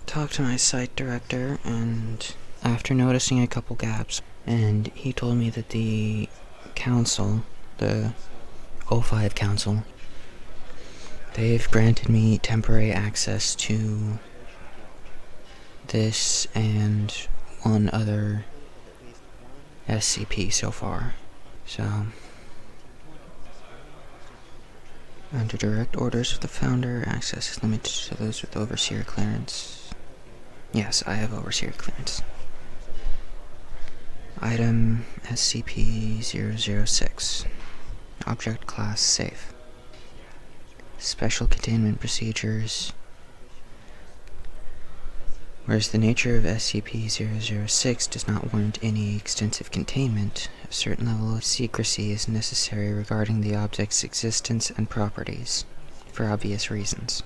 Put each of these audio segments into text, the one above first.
Talked to my site director, and after noticing a couple gaps, and he told me that the council, the O5 council, they've granted me temporary access to this and one other SCP so far. So, under direct orders of the founder, access is limited to those with overseer clearance. Yes, I have overseer clearance. Item SCP-006. Object Class Safe. Special Containment Procedures. Whereas the nature of SCP-006 does not warrant any extensive containment, a certain level of secrecy is necessary regarding the object's existence and properties, for obvious reasons.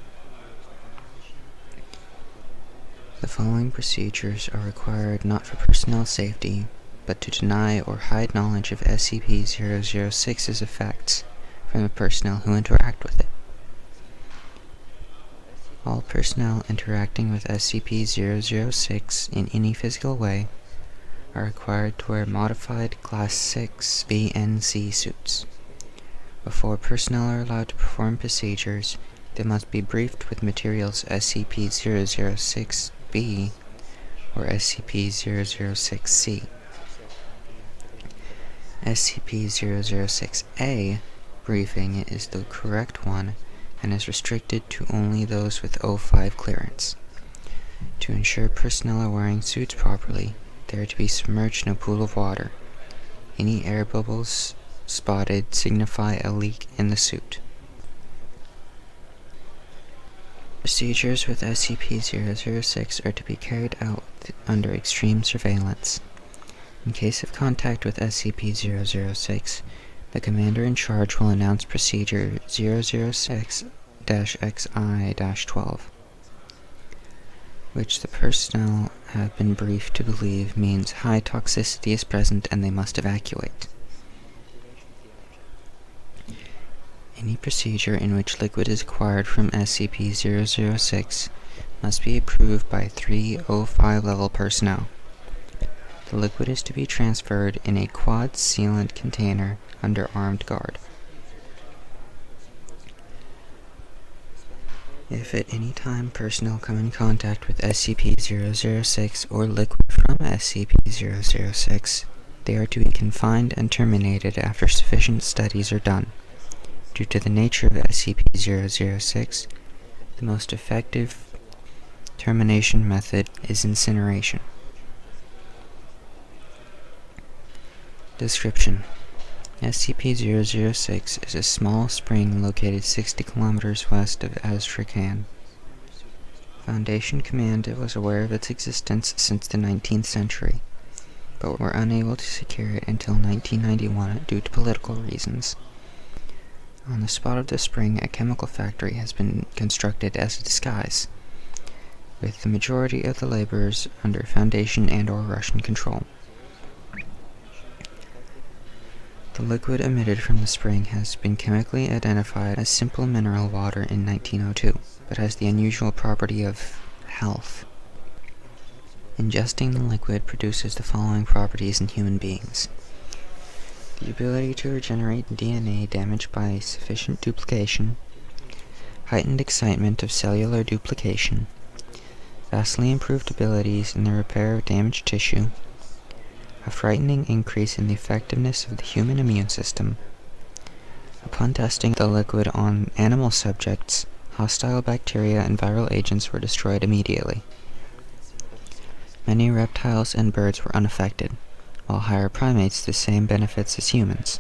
The following procedures are required not for personnel safety, but to deny or hide knowledge of SCP-006's effects from the personnel who interact with it. All personnel interacting with SCP-006 in any physical way are required to wear modified Class 6 BNC suits. Before personnel are allowed to perform procedures, they must be briefed with materials SCP-006-B or SCP-006-C. SCP-006-A briefing is the correct one and is restricted to only those with O5 clearance. To ensure personnel are wearing suits properly, they are to be submerged in a pool of water. Any air bubbles spotted signify a leak in the suit. Procedures with SCP-006 are to be carried out under extreme surveillance. In case of contact with SCP-006, the commander in charge will announce Procedure 006-XI-12, which the personnel have been briefed to believe means high toxicity is present and they must evacuate. Any procedure in which liquid is acquired from SCP-006 must be approved by 3 O5 level personnel. The liquid is to be transferred in a quad sealant container under armed guard. If at any time personnel come in contact with SCP-006 or liquid from SCP-006, they are to be confined and terminated after sufficient studies are done. Due to the nature of SCP-006, the most effective termination method is incineration. Description: SCP-006 is a small spring located 60 kilometers west of Astrakhan. Foundation Command was aware of its existence since the 19th century, but were unable to secure it until 1991 due to political reasons. On the spot of the spring, a chemical factory has been constructed as a disguise, with the majority of the laborers under Foundation and/or Russian control. The liquid emitted from the spring has been chemically identified as simple mineral water in 1902, but has the unusual property of health. Ingesting the liquid produces the following properties in human beings: the ability to regenerate DNA damaged by sufficient duplication, heightened excitement of cellular duplication, vastly improved abilities in the repair of damaged tissue, a frightening increase in the effectiveness of the human immune system. Upon testing the liquid on animal subjects, hostile bacteria and viral agents were destroyed immediately. Many reptiles and birds were unaffected, while higher primates the same benefits as humans.